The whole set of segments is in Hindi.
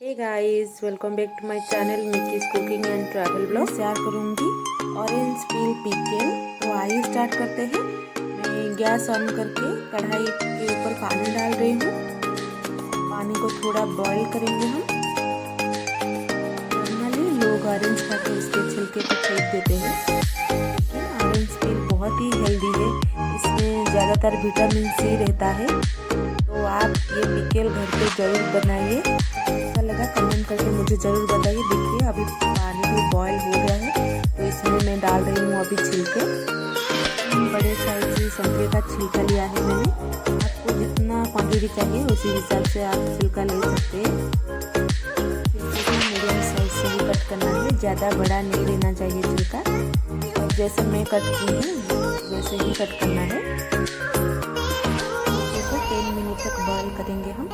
Hey guys, welcome back to my channel Mickey's cooking and travel blog. Share करूंगी ऑरेंज पील पिकल। तो आइए स्टार्ट करते हैं। मैं गैस ऑन करके कढ़ाई के ऊपर पानी डाल रही हूँ। पानी को थोड़ा बॉईल करेंगे हम। नॉर्मली लोग ऑरेंज खाते इसके छिलके को फेंक देते हैं, लेकिन ऑरेंज पील बहुत ही हेल्दी है। इसमें ज़्यादातर विटामिन सी रहता है। तो आप ये पिकल घर पे ज़रूर बनाइए। कैसा लगा कमेंट करके मुझे ज़रूर बताइए। देखिए अभी पानी भी बॉयल हो गया है, तो इसमें मैं डाल रही हूँ अभी छिलके। बड़े साइज संतरे का छिलका लिया है मैंने। आपको जितना क्वांटिटी चाहिए उसी हिसाब से आप छिलका ले सकते हैं। छिलके को मीडियम साइज से ही कट करना है, ज़्यादा बड़ा नहीं लेना चाहिए छिलका। और जैसे मैं कट की हूँ वैसे ही कट करना है। छिलके को 10 मिनट तक बॉयल करेंगे हम।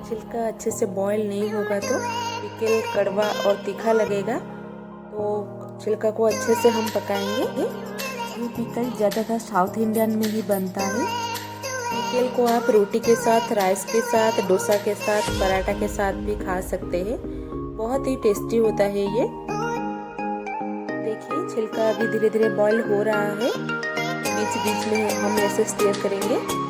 छिलका अच्छे से बॉयल नहीं होगा तो पिकल कड़वा और तीखा लगेगा। तो छिलका को अच्छे से हम पकाएंगे। ये पिकल ज़्यादातर साउथ इंडियन में ही बनता है। पिकल को आप रोटी के साथ, राइस के साथ, डोसा के साथ, पराठा के साथ भी खा सकते हैं। बहुत ही टेस्टी होता है ये। देखिए छिलका अभी धीरे धीरे बॉयल हो रहा है। बीच बीच में हम ऐसे स्टीयर करेंगे।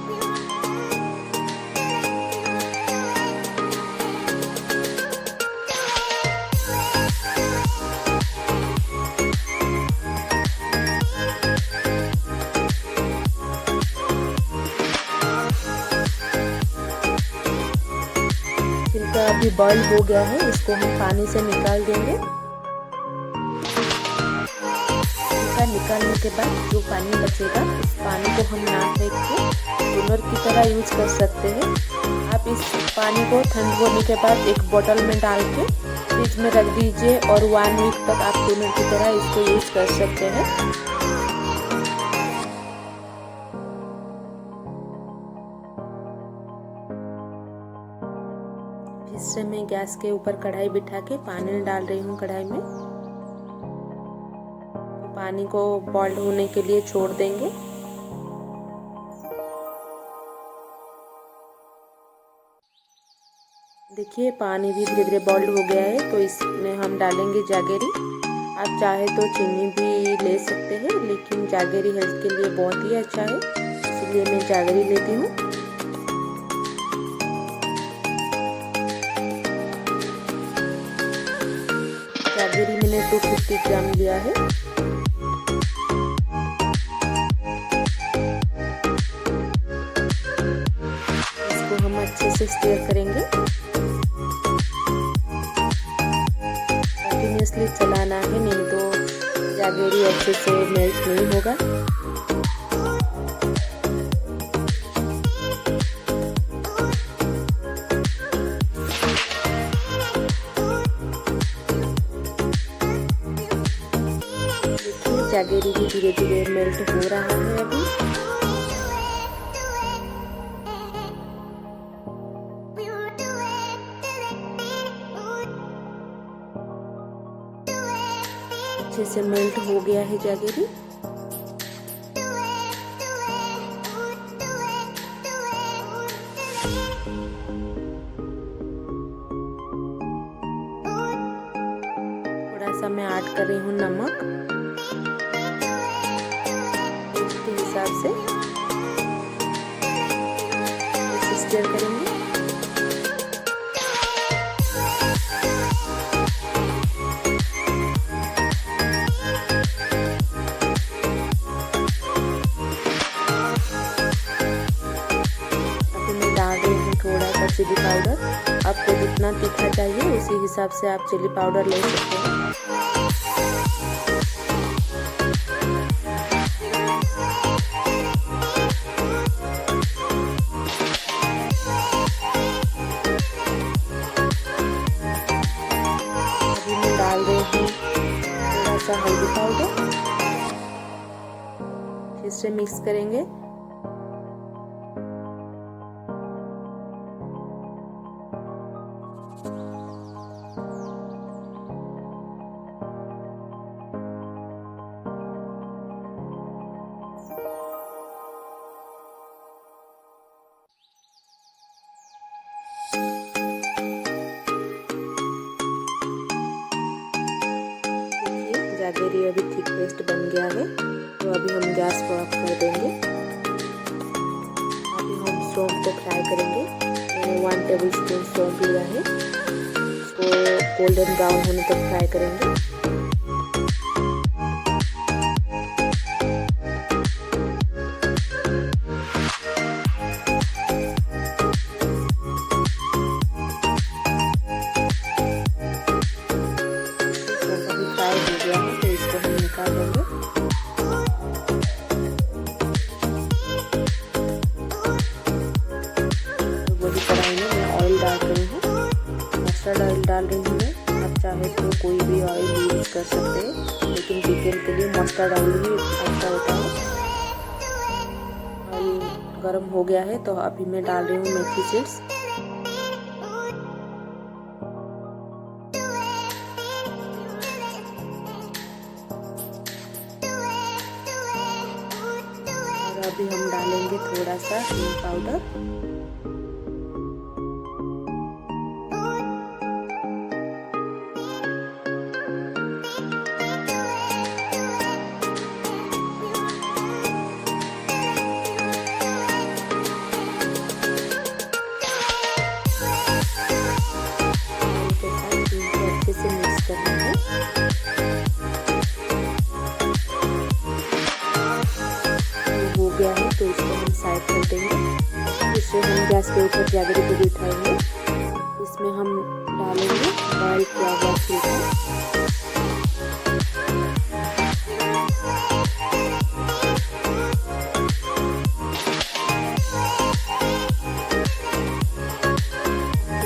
छिलका अभी बॉईल हो गया है, इसको हम पानी से निकाल देंगे। छिलका निकालने के बाद जो पानी बचेगा उस पानी को हम ना फेंक के टोनर की तरह यूज कर सकते हैं। आप इस पानी को ठंड होने के बाद एक बोतल में डाल के फ्रिज में रख दीजिए और 1 वीक तक आप टोनर की तरह इसको यूज कर सकते हैं। फिर से मैं गैस के ऊपर कढ़ाई बिठा के पानी डाल रही हूँ कढ़ाई में। तो पानी को बॉईल होने के लिए छोड़ देंगे। देखिए पानी भी धीरे धीरे बॉईल हो गया है, तो इसमें हम डालेंगे जागरी। आप चाहे तो चीनी भी ले सकते हैं, लेकिन जागरी हेल्थ के लिए बहुत ही अच्छा है, इसलिए मैं जागरी लेती हूँ। जागरी मैंने 250 ग्राम लिया है। इसको हम अच्छे से स्टीयर करेंगे। कंटिन्यूसली चलाना है, नहीं तो जागरी अच्छे से मेल्ट नहीं होगा। जागरी भी धीरे धीरे मेल्ट हो रहा है अभी। अच्छे से मेल्ट हो गया है जागरी। थोड़ा सा मैं ऐड कर रही हूँ नमक के हिसाब से। इसे स्टीयर करेंगे। अभी मैं डाल रही हूँ थोड़ा सा चिली पाउडर। आपको जितना तीखा चाहिए उसी हिसाब से आप चिली पाउडर ले सकते हैं। डाल रही हूँ थोड़ा सा हल्दी पाउडर। फिर से मिक्स करेंगे। मेरी अभी थिक पेस्ट बन गया है, तो अभी हम गैस को ऑफ कर देंगे। अभी हम सौंफ को फ्राई करेंगे। मैंने 1 टेबल स्पून सौंफ लिया है, इसको गोल्डन ब्राउन होने तक फ्राई करेंगे। फ्राई हो गया है तो इसको हम निकाल लेंगे। तो वही कढ़ाई में मैं ऑयल डाल रही हूँ, मस्टर्ड ऑयल डाल रही हूँ मैं। आप चाहे तो कोई भी ऑयल यूज कर सकते हैं, लेकिन पिकल के लिए मस्टर्ड ऑयल ही अच्छा होता है। ऑयल गर्म हो गया है तो अभी मैं डाल रही हूँ मेथी सीड्स। अभी हम डालेंगे थोड़ा सा हिंग पाउडर, के साथ अच्छे से मिक्स करना है। हो गया है तो इसको हम साइड कर देंगे। इससे हम गैस के ऊपर जागरी को बिठाएंगे। इसमें हम डालेंगे बॉयल किया हुआ छिलका।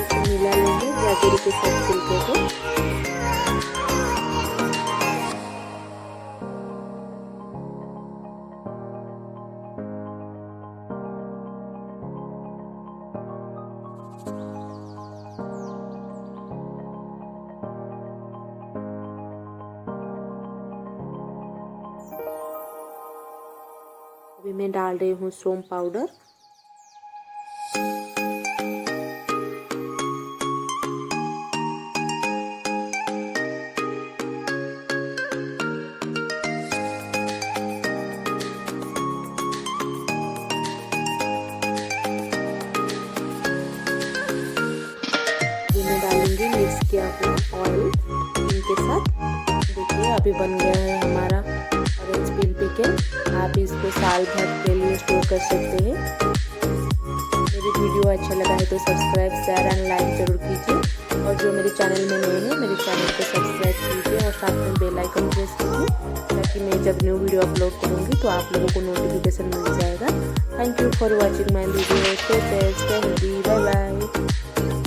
इसे मिला लेंगे जागरी के साथ छिलके को। अभी मैं डाल रही हूँ सौंफ पाउडर। अभी मैं डालूंगी मिक्स किया हुआ ऑयल इनके साथ। देखिए अभी बन गया है हमारा ऑरेंज पील पिकल। आप इसको साल भर के लिए स्टोर कर सकते हैं। मेरी वीडियो अच्छा लगा है तो सब्सक्राइब, शेयर एंड लाइक जरूर कीजिए। और जो मेरे चैनल में नए हैं मेरे चैनल को सब्सक्राइब कीजिए और साथ में बेल आइकन प्रेस कीजिए, ताकि मैं जब न्यू वीडियो अपलोड करूँगी तो आप लोगों को नोटिफिकेशन मिल जाएगा। Thank you for watching my video. Stay safe, stay healthy, bye bye.